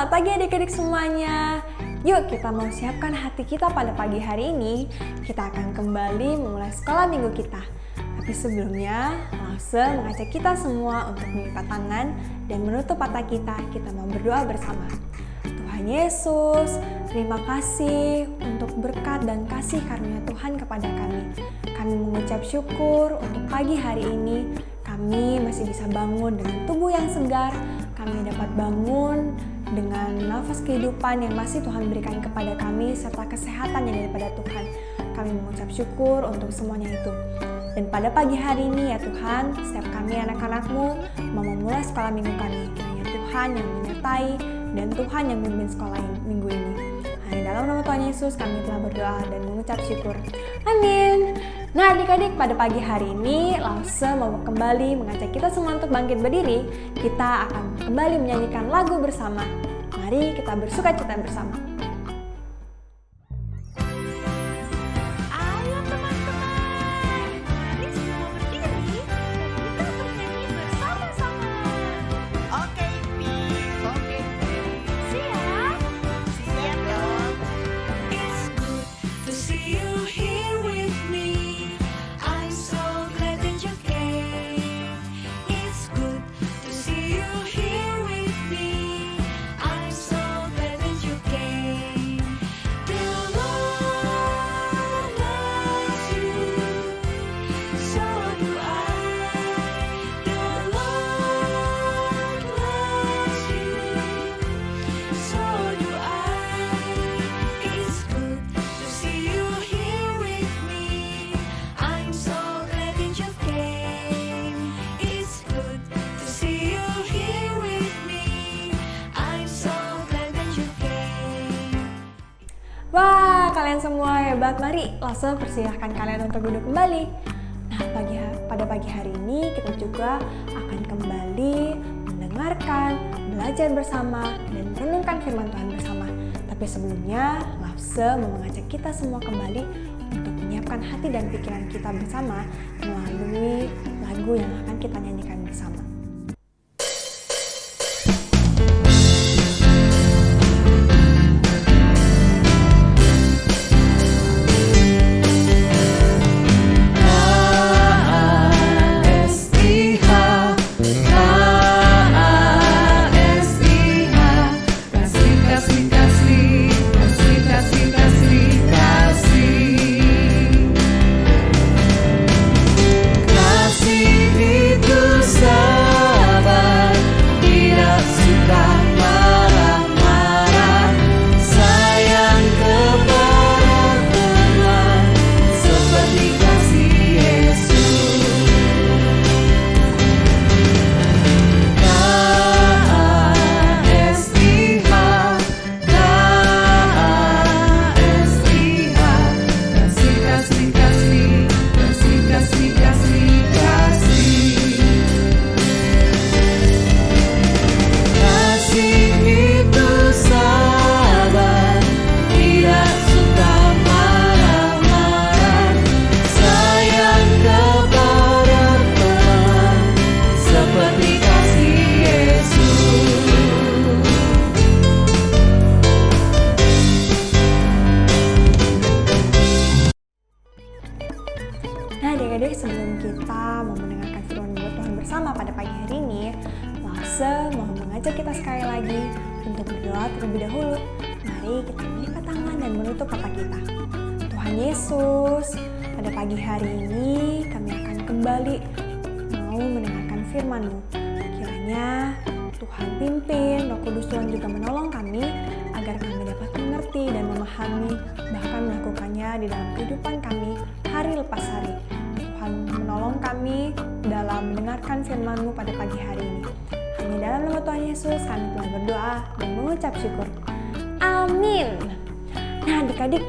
Selamat pagi adik-adik semuanya. Yuk kita mau siapkan hati kita pada pagi hari ini. Kita akan kembali memulai sekolah minggu kita. Tapi sebelumnya, Lause mengajak kita semua untuk mengikat tangan dan menutup mata kita. Kita mau berdoa bersama. Tuhan Yesus, terima kasih untuk berkat dan kasih karunia Tuhan kepada kami. Kami mengucap syukur untuk pagi hari ini. Kami masih bisa bangun dengan tubuh yang segar. Kami dapat bangun dengan nafas kehidupan yang masih Tuhan berikan kepada kami serta kesehatan yang daripada Tuhan. Kami mengucap syukur untuk semuanya itu. Dan pada pagi hari ini ya Tuhan, setiap kami anak-anak-Mu mau memulai sekolah minggu kami. Kiranya Tuhan yang menyertai dan Tuhan yang memimpin sekolah minggu ini. Hanya dalam nama Tuhan Yesus kami telah berdoa dan mengucap syukur. Amin. Nah adik-adik, pada pagi hari ini Lause mau kembali mengajak kita semua untuk bangkit berdiri. Kita akan kembali menyanyikan lagu bersama. Mari kita bersukacita bersama. Ayo teman-teman, mari semua berdiri dan kita bernyanyi bersama-sama. Oke, Pi. Oke, Pi. Siap? Siap dong. It's good to see you here with me. I'm so glad that you came. It's good to see you here with me. I'm so glad that you came. The Lord loves you, so do I. The Lord loves you, so do I. It's good to see you here with me. I'm so glad that you came. It's good to see you here with me. I'm so glad that you came. Wah, kalian semua hebat. Mari langsung persilahkan kalian untuk duduk kembali. Nah, pada pagi hari ini kita juga akan kembali mendengarkan, belajar bersama, dan merenungkan firman Tuhan bersama. Tapi sebelumnya, Lause mau mengajak kita semua kembali untuk menyiapkan hati dan pikiran kita bersama melalui lagu yang akan kita nyanyikan bersama. Nah adik-adik, sebelum kita mau mendengarkan firman Tuhan bersama pada pagi hari ini, Lause mau mengajak kita sekali lagi untuk berdoa terlebih dahulu. Mari kita melipat tangan dan menutup mata kita. Tuhan Yesus, pada pagi hari ini kami akan kembali mau mendengarkan firman-Mu. Kiranya Tuhan pimpin, Roh Kudus Tuhan juga menolong kami agar kami dapat mengerti dan memahami, bahkan melakukannya di dalam kehidupan kami hari lepas hari. Tuhan menolong kami dalam mendengarkan firman-Mu pada pagi hari ini. Hanya dalam nama Tuhan Yesus kami telah berdoa dan mengucap syukur. Amin. Nah adik-adik,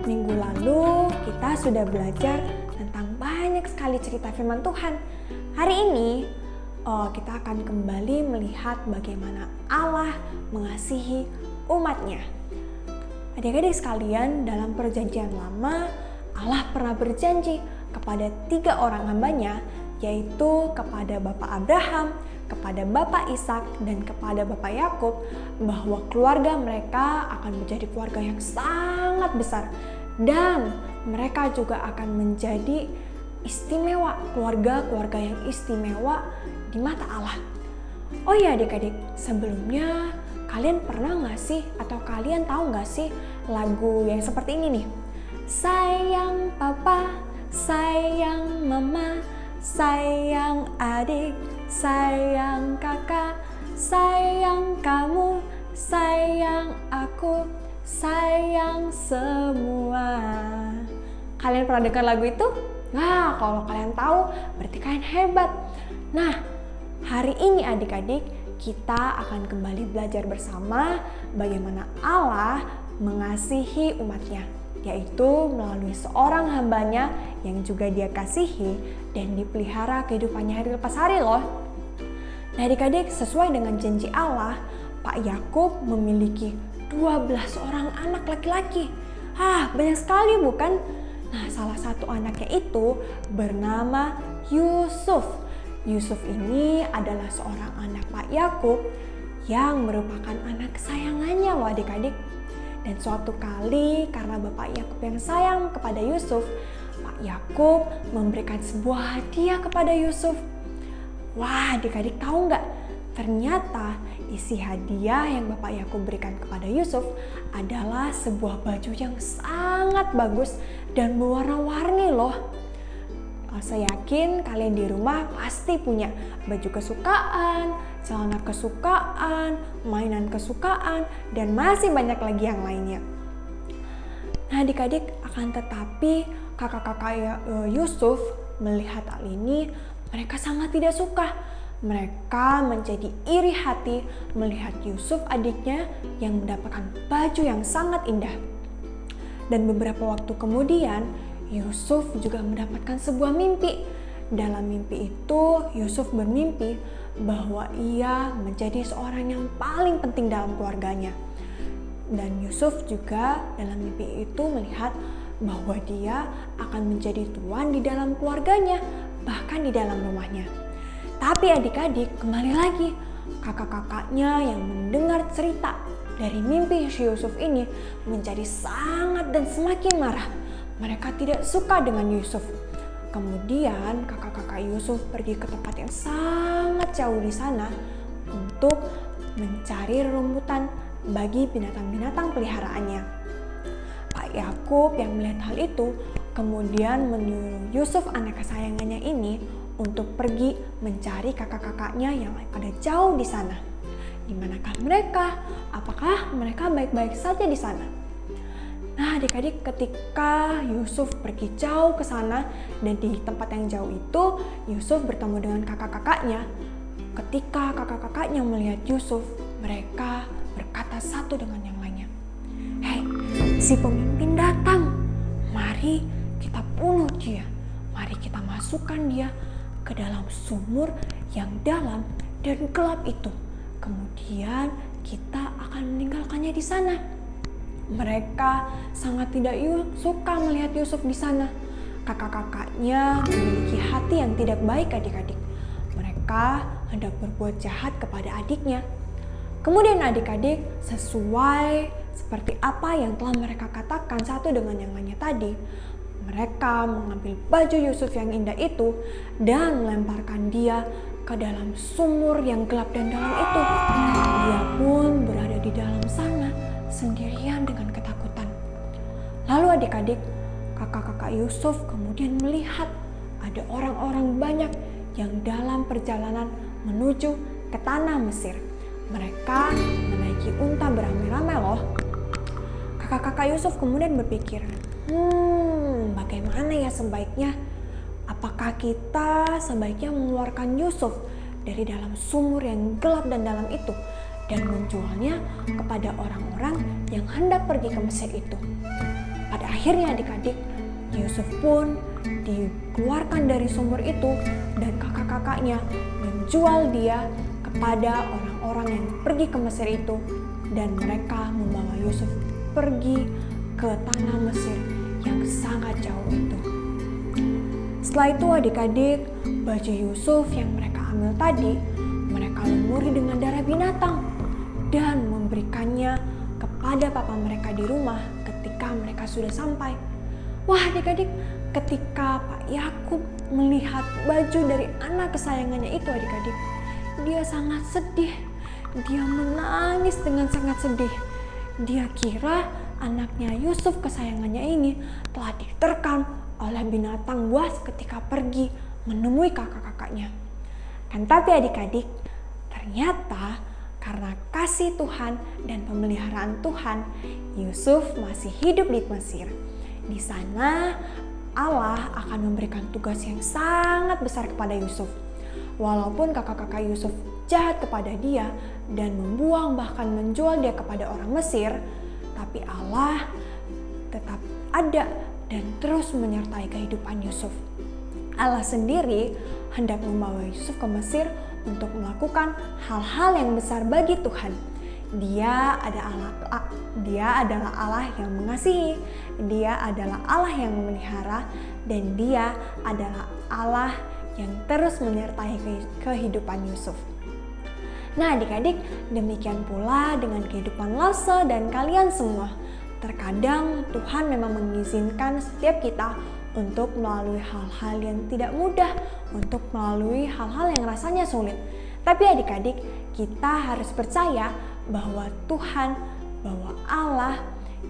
minggu lalu kita sudah belajar tentang banyak sekali cerita firman Tuhan. Hari ini kita akan kembali melihat bagaimana Allah mengasihi umatnya. Adik-adik sekalian, dalam perjanjian lama Allah pernah berjanji kepada 3 orang hambanya, yaitu kepada Bapak Abraham, kepada Bapak Ishak dan kepada Bapak Yakub bahwa keluarga mereka akan menjadi keluarga yang sangat besar dan mereka juga akan menjadi istimewa, keluarga-keluarga yang istimewa di mata Allah. Oh iya adik-adik, sebelumnya kalian pernah gak sih atau kalian tahu gak sih lagu yang seperti ini nih? Sayang papa, sayang mama, sayang adik, sayang kakak, sayang kamu, sayang aku, sayang semua. Kalian pernah dengar lagu itu? Nah, kalau kalian tahu berarti kalian hebat. Nah, hari ini adik-adik kita akan kembali belajar bersama bagaimana Allah mengasihi umatnya, yaitu melalui seorang hambanya yang juga dia kasihi dan dipelihara kehidupannya hari lepas hari loh. Nah adik-adik, sesuai dengan janji Allah, Pak Yakub memiliki 12 orang anak laki-laki. Banyak sekali bukan? Nah salah satu anaknya itu bernama Yusuf. Yusuf ini adalah seorang anak Pak Yakub yang merupakan anak kesayangannya loh adik-adik. Dan suatu kali karena Bapak Yakub yang sayang kepada Yusuf, Pak Yakub memberikan sebuah hadiah kepada Yusuf. Wah adik-adik tahu nggak? Ternyata isi hadiah yang Bapak Yakub berikan kepada Yusuf adalah sebuah baju yang sangat bagus dan berwarna-warni loh. Saya yakin kalian di rumah pasti punya baju kesukaan, celana kesukaan, mainan kesukaan, dan masih banyak lagi yang lainnya. Nah adik-adik, akan tetapi kakak-kakak Yusuf melihat hal ini, mereka sangat tidak suka. Mereka menjadi iri hati melihat Yusuf adiknya yang mendapatkan baju yang sangat indah. Dan beberapa waktu kemudian, Yusuf juga mendapatkan sebuah mimpi. Dalam mimpi itu, Yusuf bermimpi bahwa ia menjadi seorang yang paling penting dalam keluarganya. Dan Yusuf juga dalam mimpi itu melihat bahwa dia akan menjadi tuan di dalam keluarganya, bahkan di dalam rumahnya. Tapi adik-adik, kembali lagi, kakak-kakaknya yang mendengar cerita dari mimpi Yusuf ini menjadi sangat dan semakin marah. Mereka tidak suka dengan Yusuf. Kemudian kakak-kakak Yusuf pergi ke tempat yang sangat jauh di sana untuk mencari rumputan bagi binatang-binatang peliharaannya. Pak Yakub yang melihat hal itu kemudian menyuruh Yusuf anak kesayangannya ini untuk pergi mencari kakak-kakaknya yang ada jauh di sana. Di manakah mereka? Apakah mereka baik-baik saja di sana? Nah adik-adik, ketika Yusuf pergi jauh ke sana dan di tempat yang jauh itu Yusuf bertemu dengan kakak-kakaknya. Ketika kakak-kakaknya melihat Yusuf, mereka berkata satu dengan yang lainnya, "Hei, si pemimpin datang. Mari kita bunuh dia. Mari kita masukkan dia ke dalam sumur yang dalam dan gelap itu. Kemudian kita akan meninggalkannya di sana." Mereka sangat tidak suka melihat Yusuf di sana. Kakak-kakaknya memiliki hati yang tidak baik adik-adik. Mereka hendak berbuat jahat kepada adiknya. Kemudian adik-adik, sesuai seperti apa yang telah mereka katakan satu dengan yang lainnya tadi, mereka mengambil baju Yusuf yang indah itu dan melemparkan dia ke dalam sumur yang gelap dan dalam itu. Dia pun berada di dalam sana sendirian dengan ketakutan. Lalu adik-adik, kakak-kakak Yusuf kemudian melihat ada orang-orang banyak yang dalam perjalanan menuju ke tanah Mesir. Mereka menaiki unta beramai-ramai loh. Kakak-kakak Yusuf kemudian berpikir, bagaimana ya sebaiknya? Apakah kita sebaiknya mengeluarkan Yusuf dari dalam sumur yang gelap dan dalam itu dan menjualnya kepada orang-orang yang hendak pergi ke Mesir itu? Pada akhirnya adik-adik, Yusuf pun dikeluarkan dari sumur itu dan kakak-kakaknya menjual dia kepada orang-orang yang pergi ke Mesir itu, dan mereka membawa Yusuf pergi ke tanah Mesir yang sangat jauh itu. Setelah itu adik-adik, baju Yusuf yang mereka ambil tadi, mereka lumuri dengan darah binatang dan memberikannya kepada papa mereka di rumah ketika mereka sudah sampai. Wah adik-adik, ketika Pak Yakub melihat baju dari anak kesayangannya itu adik-adik, dia sangat sedih. Dia menangis dengan sangat sedih. Dia kira anaknya Yusuf kesayangannya ini telah diterkam oleh binatang buas ketika pergi menemui kakak-kakaknya. Kan tapi adik-adik, ternyata karena kasih Tuhan dan pemeliharaan Tuhan, Yusuf masih hidup di Mesir. Di sana Allah akan memberikan tugas yang sangat besar kepada Yusuf. Walaupun kakak-kakak Yusuf jahat kepada dia dan membuang bahkan menjual dia kepada orang Mesir, tapi Allah tetap ada dan terus menyertai kehidupan Yusuf. Allah sendiri hendak membawa Yusuf ke Mesir untuk melakukan hal-hal yang besar bagi Tuhan. Dia adalah Allah yang mengasihi, Dia adalah Allah yang memelihara, dan Dia adalah Allah yang terus menyertai kehidupan Yusuf. Nah adik-adik, demikian pula dengan kehidupan Lose dan kalian semua. Terkadang Tuhan memang mengizinkan setiap kita untuk melalui hal-hal yang tidak mudah, untuk melalui hal-hal yang rasanya sulit. Tapi adik-adik, kita harus percaya bahwa Tuhan, bahwa Allah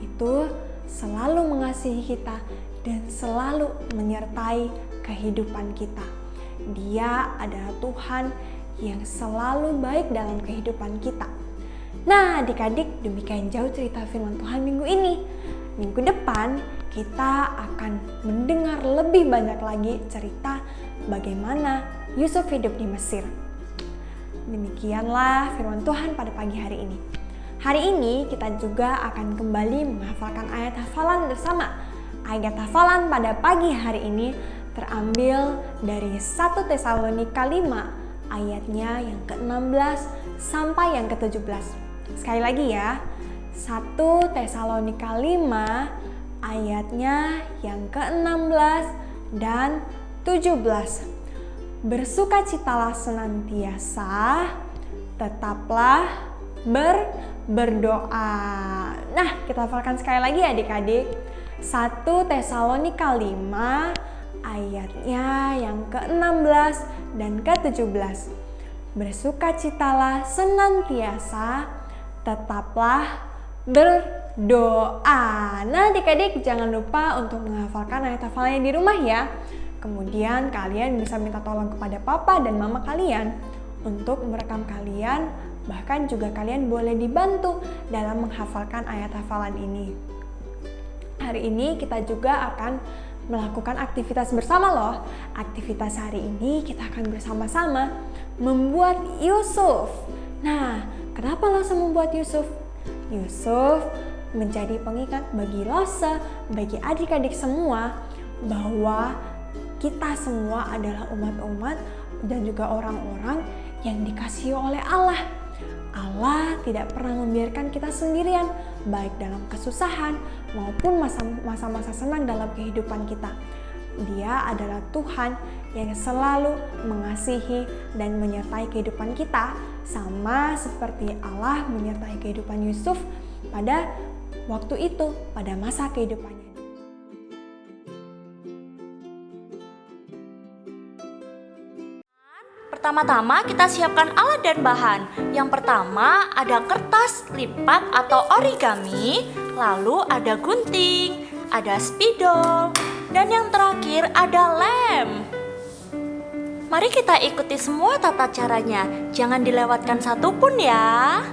itu selalu mengasihi kita dan selalu menyertai kehidupan kita. Dia adalah Tuhan yang selalu baik dalam kehidupan kita. Nah adik-adik, demikian jauh cerita firman Tuhan minggu ini. Minggu depan kita akan mendengar lebih banyak lagi cerita bagaimana Yusuf hidup di Mesir. Demikianlah firman Tuhan pada pagi hari ini. Hari ini kita juga akan kembali menghafalkan ayat hafalan bersama. Ayat hafalan pada pagi hari ini terambil dari 1 Tesalonika 5 ayatnya yang ke-16 sampai yang ke-17. Sekali lagi ya, 1 Tesalonika 5 ayatnya yang ke-16 dan 17. Bersukacitalah senantiasa, tetaplah berdoa. Nah, kita hafalkan sekali lagi adik-adik. 1 Tesalonika 5 ayatnya yang ke-16 dan ke-17. Bersukacitalah senantiasa, tetaplah berdoa. Nah adik-adik, jangan lupa untuk menghafalkan ayat hafalannya di rumah ya. Kemudian kalian bisa minta tolong kepada papa dan mama kalian untuk merekam kalian. Bahkan juga kalian boleh dibantu dalam menghafalkan ayat hafalan ini. Hari ini kita juga akan melakukan aktivitas bersama loh. Aktivitas hari ini kita akan bersama-sama membuat Yusuf. Nah, kenapa Lose membuat Yusuf? Yusuf menjadi pengingat bagi Lose, bagi adik-adik semua bahwa kita semua adalah umat-umat dan juga orang-orang yang dikasihi oleh Allah. Allah tidak pernah membiarkan kita sendirian, baik dalam kesusahan maupun masa-masa senang dalam kehidupan kita. Dia adalah Tuhan yang selalu mengasihi dan menyertai kehidupan kita, sama seperti Allah menyertai kehidupan Yusuf pada waktu itu, pada masa kehidupannya. Pertama-tama kita siapkan alat dan bahan. Yang pertama ada kertas lipat atau origami, lalu ada gunting, ada spidol, dan yang terakhir ada lem. Mari kita ikuti semua tata caranya, jangan dilewatkan satu pun ya.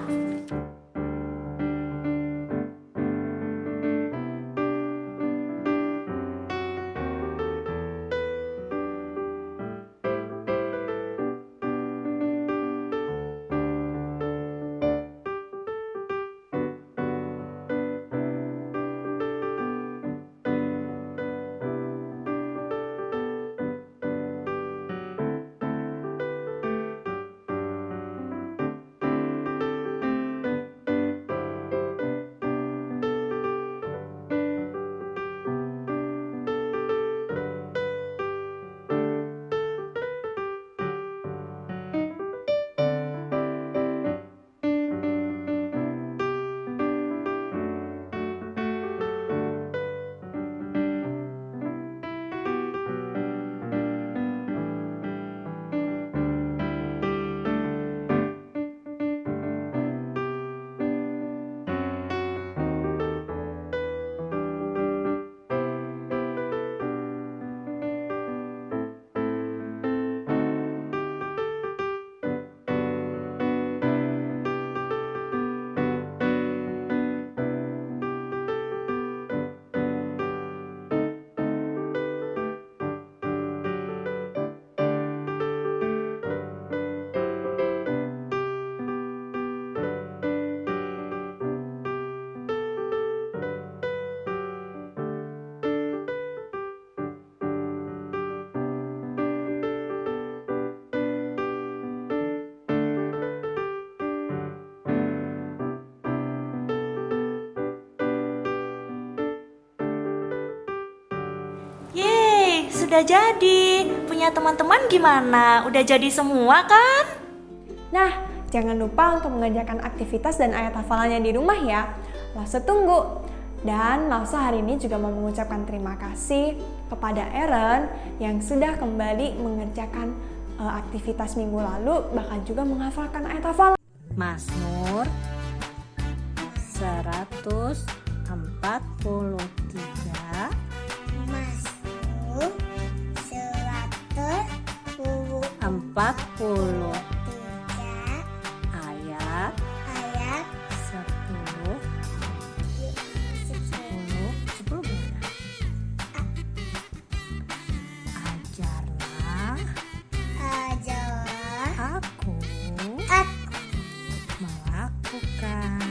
sudah jadi. Punya teman-teman gimana? Udah jadi semua kan? Nah, jangan lupa untuk mengerjakan aktivitas dan ayat hafalannya di rumah ya. Lause tunggu. Dan Lause hari ini juga mau mengucapkan terima kasih kepada Eren yang sudah kembali mengerjakan aktivitas minggu lalu, bahkan juga menghafalkan ayat hafalan. Mazmur 143 Mazmur 40 ayat ayat 10 gimana? Ajarlah ajarlah aku melakukan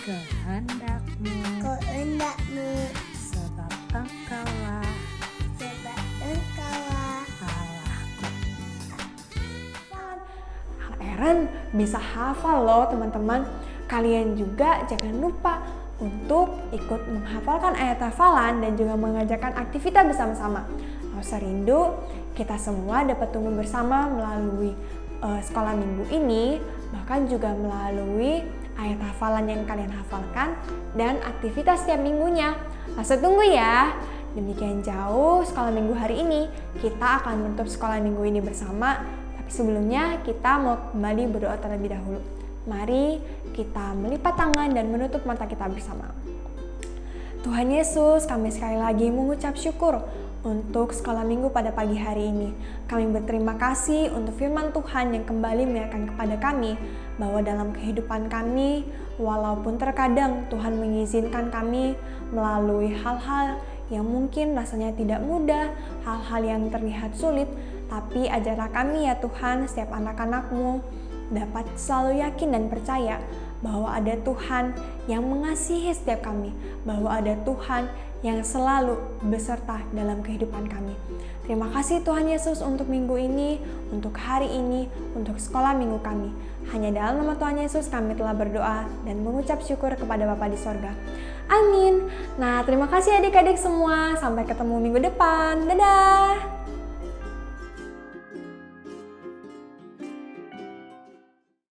kehendakmu kehendakmu sebab engkaulah sebab engkaulah Allahku. Eren bisa hafal loh teman-teman. Kalian juga jangan lupa untuk ikut menghafalkan ayat hafalan dan juga mengerjakan aktivitas bersama-sama. Lause rindu kita semua dapat tumbuh bersama melalui sekolah minggu ini, bahkan juga melalui ayat hafalan yang kalian hafalkan dan aktivitas setiap minggunya. Lause tunggu ya. Demikian jauh sekolah minggu hari ini. Kita akan menutup sekolah minggu ini bersama. Tapi sebelumnya kita mau kembali berdoa terlebih dahulu. Mari kita melipat tangan dan menutup mata kita bersama. Tuhan Yesus, kami sekali lagi mengucap syukur untuk sekolah minggu pada pagi hari ini. Kami berterima kasih untuk firman Tuhan yang kembali mengingatkan kepada kami bahwa dalam kehidupan kami, walaupun terkadang Tuhan mengizinkan kami melalui hal-hal yang mungkin rasanya tidak mudah, hal-hal yang terlihat sulit, tapi ajarlah kami ya Tuhan, setiap anak-anak-Mu dapat selalu yakin dan percaya bahwa ada Tuhan yang mengasihi setiap kami, bahwa ada Tuhan yang selalu beserta dalam kehidupan kami. Terima kasih Tuhan Yesus untuk minggu ini, untuk hari ini, untuk sekolah minggu kami. Hanya dalam nama Tuhan Yesus kami telah berdoa dan mengucap syukur kepada Bapa di sorga. Amin. Nah, terima kasih adik-adik semua. Sampai ketemu minggu depan. Dadah.